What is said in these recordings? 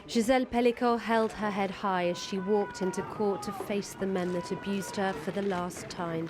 Gisele Pelicot held her head high as she walked into court to face the men that abused her for the last time.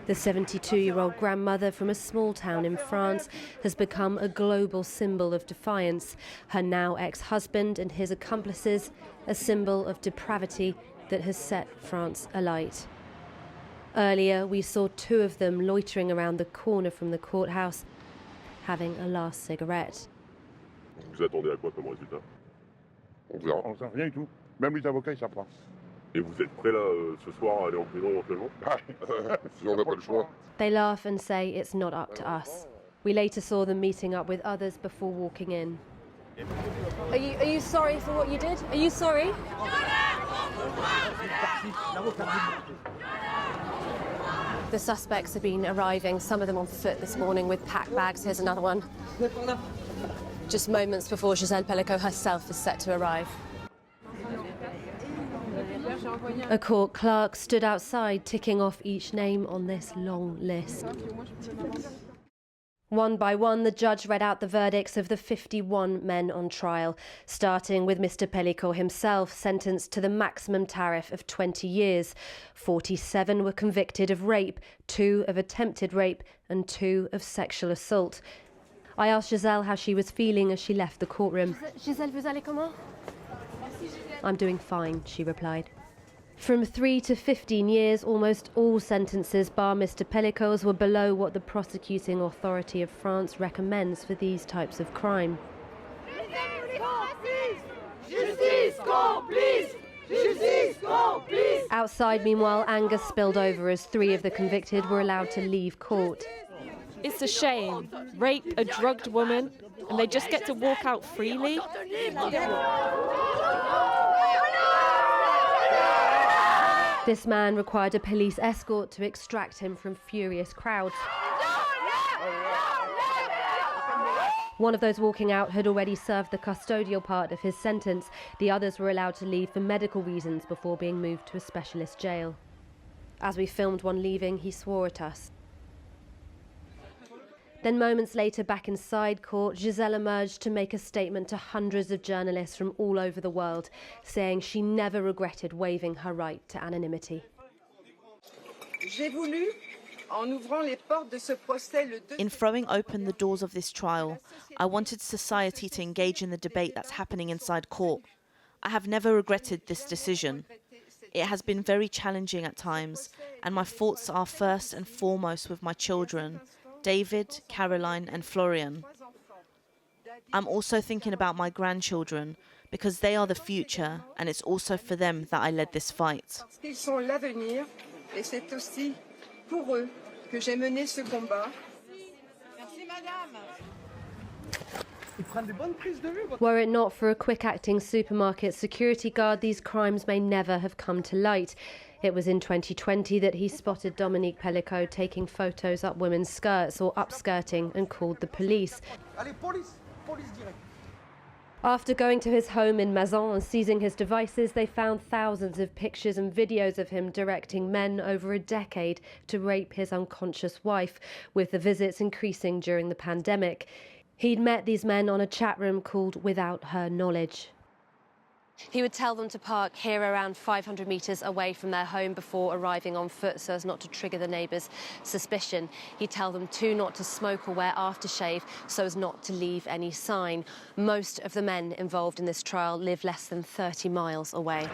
The 72-year-old grandmother from a small town in France has become a global symbol of defiance. Her now ex-husband and his accomplices, a symbol of depravity that has set France alight. Earlier, we saw two of them loitering around the corner from the courthouse, having a last cigarette. Vous attendez à quoi comme résultat? On verra. On sait rien du tout. Même les avocats, ils savent pas. Et vous êtes prêts là, ce soir, à aller en prison éventuellement? Si on n'a pas le choix. They laugh and say it's not up to us. We later saw them meeting up with others before walking in. Are you sorry for what you did? Are you sorry? The suspects have been arriving, some of them on foot this morning with packed bags. Here's another one. Just moments before Gisele Pelicot herself is set to arrive. A court clerk stood outside ticking off each name on this long list. One by one, the judge read out the verdicts of the 51 men on trial, starting with Mr. Pelicot himself, sentenced to the maximum tariff of 20 years. 47 were convicted of rape, 2 of attempted rape and 2 of sexual assault. I asked Gisèle how she was feeling as she left the courtroom. Gisèle, vous allez comment? I'm doing fine, she replied. From 3 to 15 years, almost all sentences bar Mr. Pelicot's were below what the prosecuting authority of France recommends for these types of crime. Outside, meanwhile, anger spilled over as 3 of the convicted were allowed to leave court. It's a shame. Rape a drugged woman and they just get to walk out freely. This man required a police escort to extract him from furious crowds. One of those walking out had already served the custodial part of his sentence. The others were allowed to leave for medical reasons before being moved to a specialist jail. As we filmed one leaving, he swore at us. Then moments later, back inside court, Gisèle emerged to make a statement to hundreds of journalists from all over the world, saying she never regretted waiving her right to anonymity. In throwing open the doors of this trial, I wanted society to engage in the debate that's happening inside court. I have never regretted this decision. It has been very challenging at times, and my thoughts are first and foremost with my children, David, Caroline and Florian. I'm also thinking about my grandchildren because they are the future and it's also for them that I led this fight. Were it not for a quick-acting supermarket security guard, these crimes may never have come to light. It was in 2020 that he spotted Dominique Pelicot taking photos up women's skirts or upskirting and called the police. After going to his home in Mazan and seizing his devices, they found thousands of pictures and videos of him directing men over a decade to rape his unconscious wife, with the visits increasing during the pandemic. He'd met these men on a chat room called Without Her Knowledge. He would tell them to park here around 500 metres away from their home before arriving on foot so as not to trigger the neighbours' suspicion. He'd tell them too not to smoke or wear aftershave so as not to leave any sign. Most of the men involved in this trial live less than 30 miles away.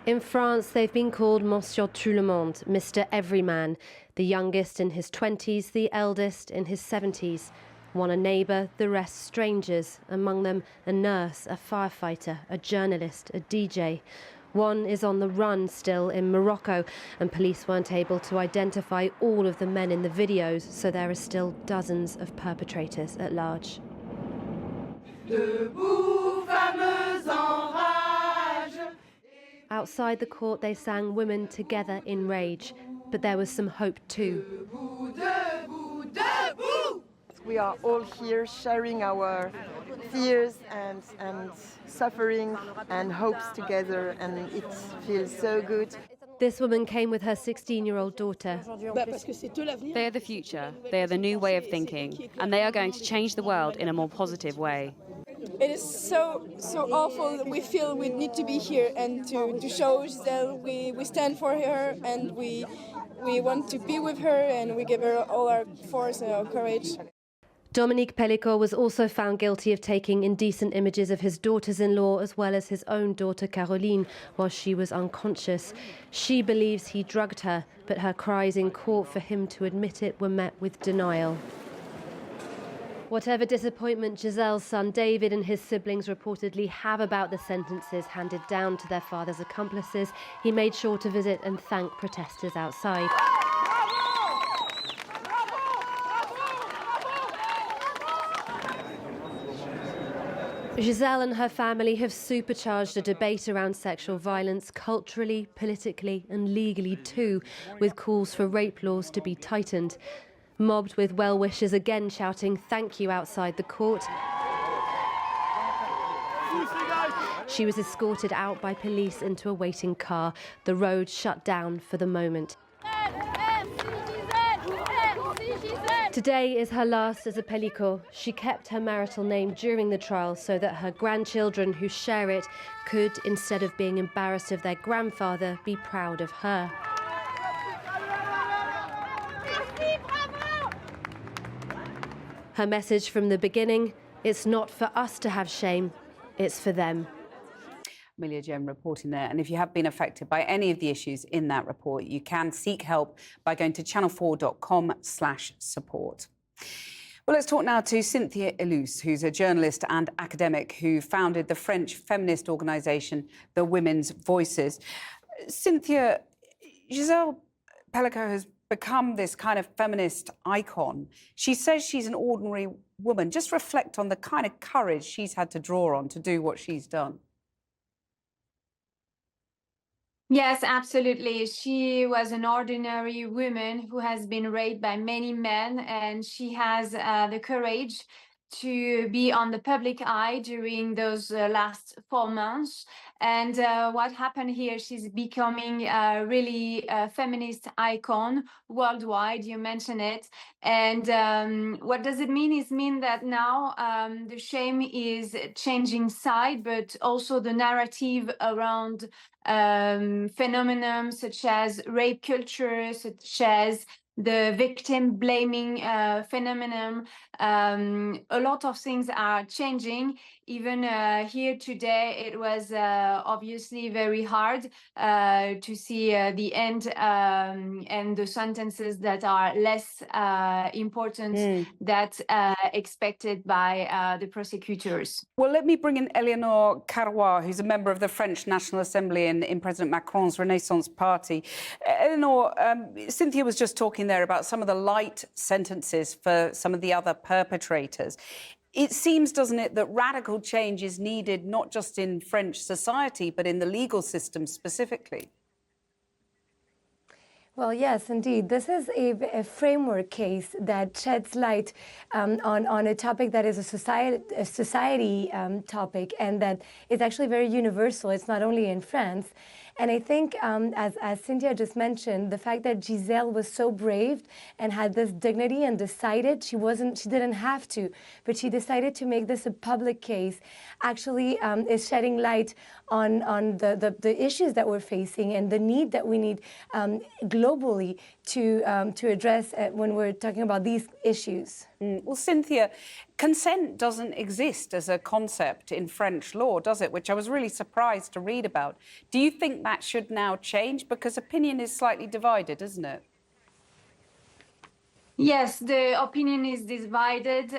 In France, they've been called Monsieur Tout le Monde, Mr. Everyman, the youngest in his 20s, the eldest in his 70s. One a neighbour, the rest strangers, among them a nurse, a firefighter, a journalist, a DJ. One is on the run still in Morocco, and police weren't able to identify all of the men in the videos, so there are still dozens of perpetrators at large. Outside the court they sang Women Together in Rage, but there was some hope too. We are all here sharing our fears and suffering and hopes together, and it feels so good. This woman came with her 16-year-old daughter. They are the future, they are the new way of thinking, and they are going to change the world in a more positive way. It is so awful. We feel we need to be here and to show Gisèle we stand for her, and we want to be with her, and we give her all our force and our courage. Dominique Pelicot was also found guilty of taking indecent images of his daughters-in-law as well as his own daughter Caroline while she was unconscious. She believes he drugged her, but her cries in court for him to admit it were met with denial. Whatever disappointment Gisèle's son David and his siblings reportedly have about the sentences handed down to their father's accomplices, he made sure to visit and thank protesters outside. Gisèle and her family have supercharged a debate around sexual violence culturally, politically and legally too, with calls for rape laws to be tightened. Mobbed with well-wishers again shouting thank you outside the court. She was escorted out by police into a waiting car, the road shut down for the moment. Today is her last as a Pelicot. She kept her marital name during the trial so that her grandchildren who share it could, instead of being embarrassed of their grandfather, be proud of her. Her message from the beginning, it's not for us to have shame, it's for them. Amelia Jem reporting there. And if you have been affected by any of the issues in that report, you can seek help by going to channel4.com/support. Well, let's talk now to Cynthia Elous, who's a journalist and academic who founded the French feminist organisation, The Women's Voices. Cynthia, Gisele Pelicot has become this kind of feminist icon. She says she's an ordinary woman. Just reflect on the kind of courage she's had to draw on to do what she's done. Yes, absolutely. She was an ordinary woman who has been raped by many men, and she has the courage to be on the public eye during those last 4 months. And what happened here, she's becoming really a feminist icon worldwide, you mentioned it. And what does it mean? It means that now the shame is changing side, but also the narrative around phenomenon such as rape culture, such as the victim blaming phenomenon. A lot of things are changing. Even here today, it was obviously very hard to see the end and the sentences that are less important than expected by the prosecutors. Well, let me bring in Eleanor Carrois, who's a member of the French National Assembly in President Macron's Renaissance Party. Eleanor, Cynthia was just talking there about some of the light sentences for some of the other perpetrators. It seems, doesn't it, that radical change is needed not just in French society, but in the legal system specifically. Well, yes, indeed. This is a framework case that sheds light on a topic that is a society topic, and that is actually very universal. It's not only in France. And I think, as Cynthia just mentioned, the fact that Gisèle was so brave and had this dignity and decided she didn't have to, but she decided to make this a public case, actually is shedding light on the issues that we're facing and the need that we need globally to address when we're talking about these issues. Well, Cynthia, consent doesn't exist as a concept in French law, does it? Which I was really surprised to read about. Do you think that should now change? Because opinion is slightly divided, isn't it? Yes, the opinion is divided.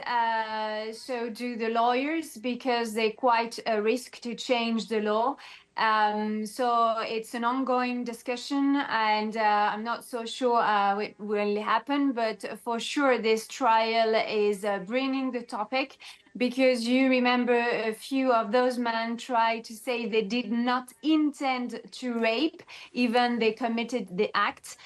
So do the lawyers, because they quite risk to change the law. So it's an ongoing discussion, and I'm not so sure it will happen, but for sure this trial is bringing the topic, because you remember a few of those men tried to say they did not intend to rape, even they committed the act.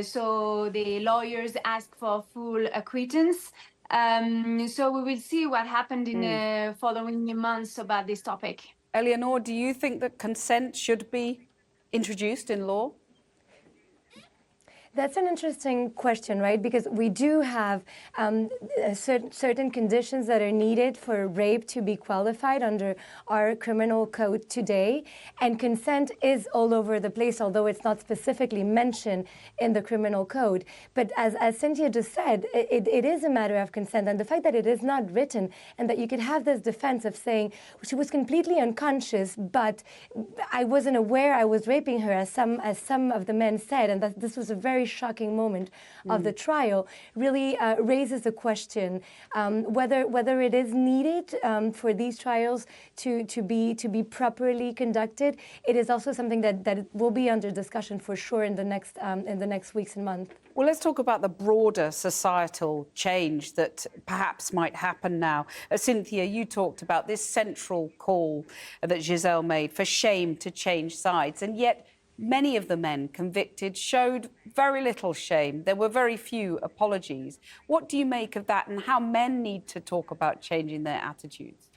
So the lawyers ask for full acquittance. So we will see what happened in the following months about this topic. Eleanor, do you think that consent should be introduced in law? That's an interesting question, right? Because we do have certain conditions that are needed for rape to be qualified under our criminal code today. And consent is all over the place, although it's not specifically mentioned in the criminal code. But as Cynthia just said, it is a matter of consent. And the fact that it is not written and that you could have this defense of saying she was completely unconscious, but I wasn't aware I was raping her, as some of the men said, and that this was a very shocking moment of the trial, really raises the question whether it is needed for these trials to be properly conducted. It is also something that will be under discussion for sure in the next weeks and months. Well, let's talk about the broader societal change that perhaps might happen now. Cynthia, you talked about this central call that Gisèle made for shame to change sides, and yet many of the men convicted showed very little shame. There were very few apologies. What do you make of that, and how men need to talk about changing their attitudes?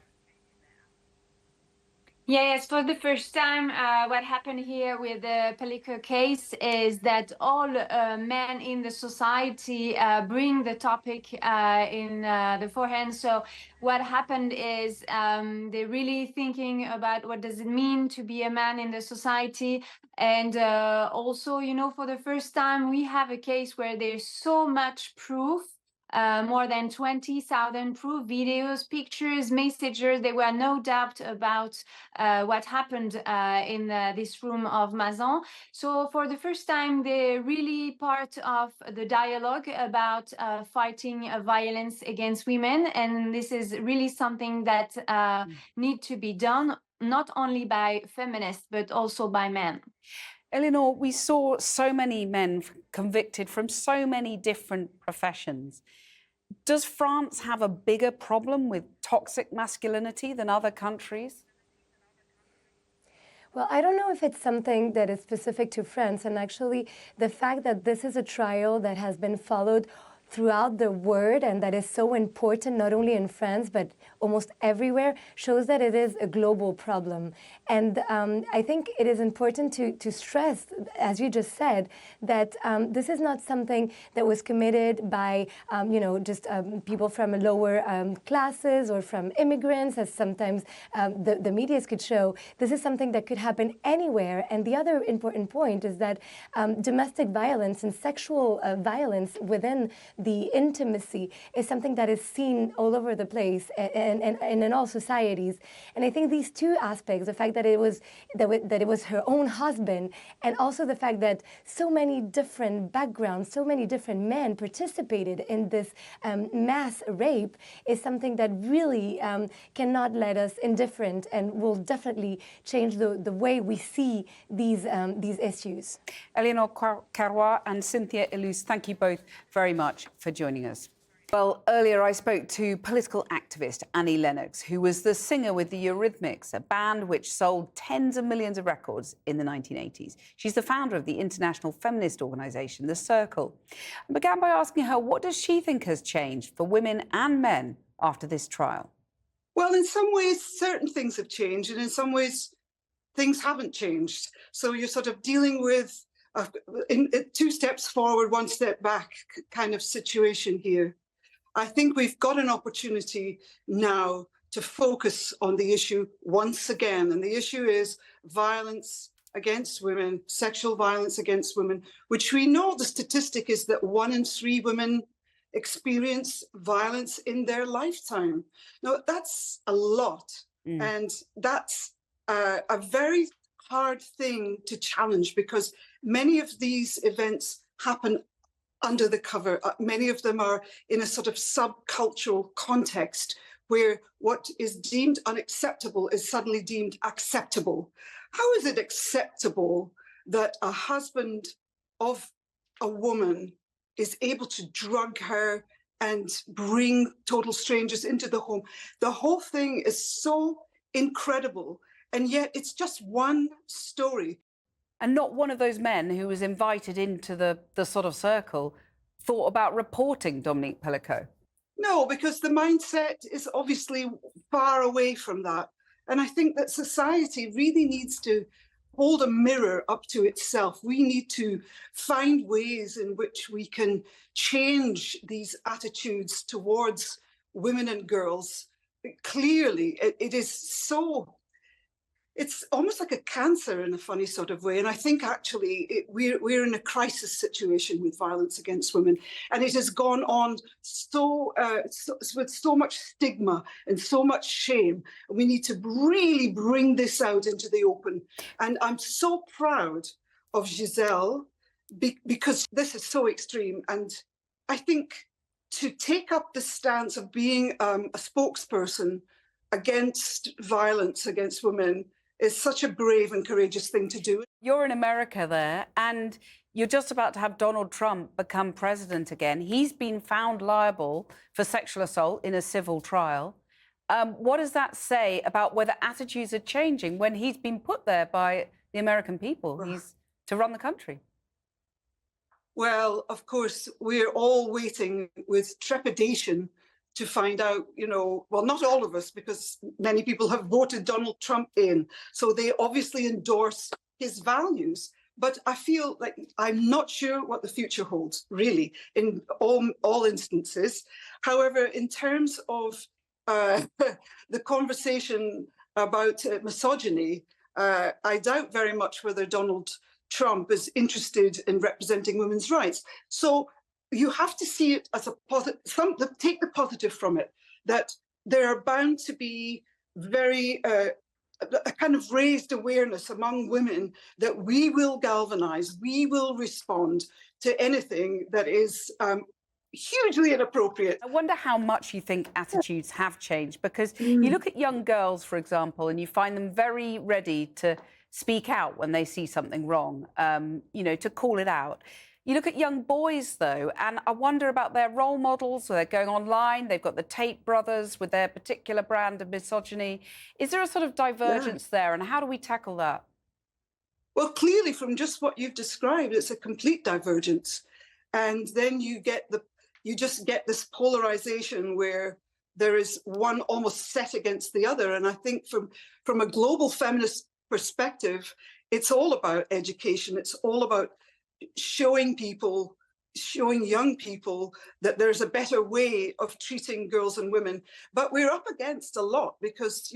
Yes, for the first time, what happened here with the Pelicot case is that all men in the society bring the topic in the forehand. So what happened is they're really thinking about what does it mean to be a man in the society. And also, you know, for the first time, we have a case where there's so much proof. More than 20,000 proof, videos, pictures, messages. There were no doubt about what happened in this room of Mazan. So for the first time, they're really part of the dialogue about fighting violence against women. And this is really something that need to be done, not only by feminists, but also by men. Eleanor, we saw so many men convicted from so many different professions. Does France have a bigger problem with toxic masculinity than other countries? Well, I don't know if it's something that is specific to France. And actually, the fact that this is a trial that has been followed throughout the world and that is so important, not only in France, but almost everywhere, shows that it is a global problem. And I think it is important to stress, as you just said, that this is not something that was committed by, just people from lower classes or from immigrants, as sometimes the media could show. This is something that could happen anywhere. And the other important point is that domestic violence and sexual violence within the intimacy is something that is seen all over the place and in all societies. And I think these two aspects, the fact that it was her own husband, and also the fact that so many different backgrounds, so many different men participated in this mass rape, is something that really cannot let us indifferent and will definitely change the way we see these issues. Eleanor Carrois and Cynthia Elous, thank you both very much for joining us. Well, earlier I spoke to political activist Annie Lennox, who was the singer with the Eurythmics, a band which sold tens of millions of records in the 1980s. She's the founder of the international feminist organisation, The Circle. I began by asking her, what does she think has changed for women and men after this trial? Well, in some ways, certain things have changed, and in some ways, things haven't changed. So you're sort of dealing with two steps forward, one step back kind of situation here. I think we've got an opportunity now to focus on the issue once again. And the issue is violence against women, sexual violence against women, which we know the statistic is that 1 in 3 women experience violence in their lifetime. Now, that's a lot. And that's a very hard thing to challenge, because many of these events happen under the cover. Many of them are in a sort of subcultural context where what is deemed unacceptable is suddenly deemed acceptable. How is it acceptable that a husband of a woman is able to drug her and bring total strangers into the home? The whole thing is so incredible, and yet it's just one story. And not one of those men who was invited into the sort of circle thought about reporting Dominique Pelicot. No, because the mindset is obviously far away from that. And I think that society really needs to hold a mirror up to itself. We need to find ways in which we can change these attitudes towards women and girls. Clearly, it is so, it's almost like a cancer in a funny sort of way. And I think actually we're in a crisis situation with violence against women. And it has gone on with so much stigma and so much shame. We need to really bring this out into the open. And I'm so proud of Gisèle because this is so extreme. And I think to take up the stance of being a spokesperson against violence against women is such a brave and courageous thing to do. You're in America there, and you're just about to have Donald Trump become president again. He's been found liable for sexual assault in a civil trial. What does that say about whether attitudes are changing when he's been put there by the American people? He's to run the country. Well, of course, we're all waiting with trepidation to find out, well, not all of us, because many people have voted Donald Trump in. So they obviously endorse his values. But I feel like I'm not sure what the future holds, really, in all instances. However, in terms of the conversation about misogyny, I doubt very much whether Donald Trump is interested in representing women's rights. So you have to see it as a positive, take the positive from it, that there are bound to be a kind of raised awareness among women that we will galvanize, we will respond to anything that is hugely inappropriate. I wonder how much you think attitudes have changed, because you look at young girls, for example, and you find them very ready to speak out when they see something wrong, to call it out. You look at young boys, though, and I wonder about their role models. So they're going online, they've got the Tate brothers with their particular brand of misogyny. Is there a sort of divergence there, and how do we tackle that? Well, clearly, from just what you've described, it's a complete divergence. And then you just get this polarization where there is one almost set against the other. And I think from a global feminist perspective, it's all about education. It's all about showing young people that there's a better way of treating girls and women. But we're up against a lot because,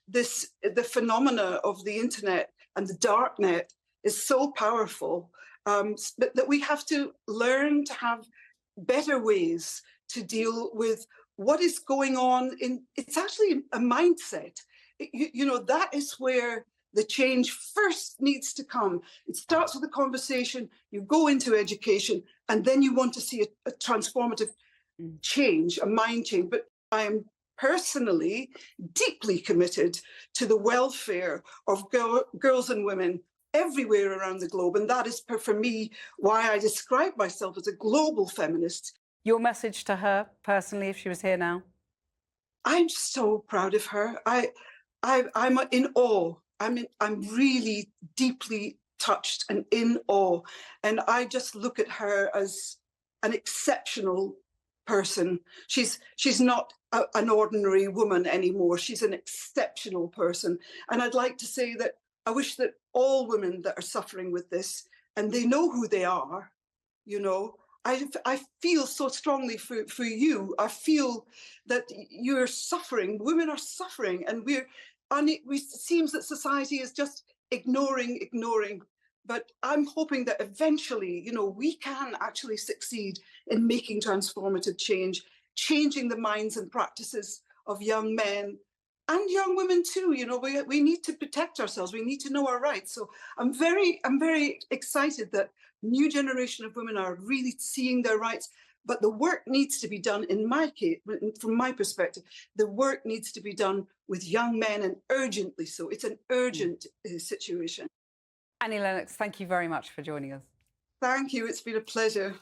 the phenomena of the internet and the dark net is so powerful that we have to learn to have better ways to deal with what is going on. It's actually a mindset. That is where the change first needs to come. It starts with a conversation, you go into education, and then you want to see a transformative change, a mind change. But I am personally deeply committed to the welfare of girls and women everywhere around the globe. And that is, for me, why I describe myself as a global feminist. Your message to her, personally, if she was here now? I'm so proud of her. I'm in awe. I'm really deeply touched and in awe. And I just look at her as an exceptional person. She's not an ordinary woman anymore. She's an exceptional person. And I'd like to say that I wish that all women that are suffering with this, and they know who they are, I feel so strongly for you. I feel that you're suffering. Women are suffering, and it seems that society is just ignoring. But I'm hoping that eventually, we can actually succeed in making transformative change, changing the minds and practices of young men and young women too. We need to protect ourselves. We need to know our rights. So I'm very excited that new generation of women are really seeing their rights. But the work needs to be done, in my case, from my perspective, the work needs to be done with young men, and urgently so. It's an urgent situation. Annie Lennox, thank you very much for joining us. Thank you. It's been a pleasure.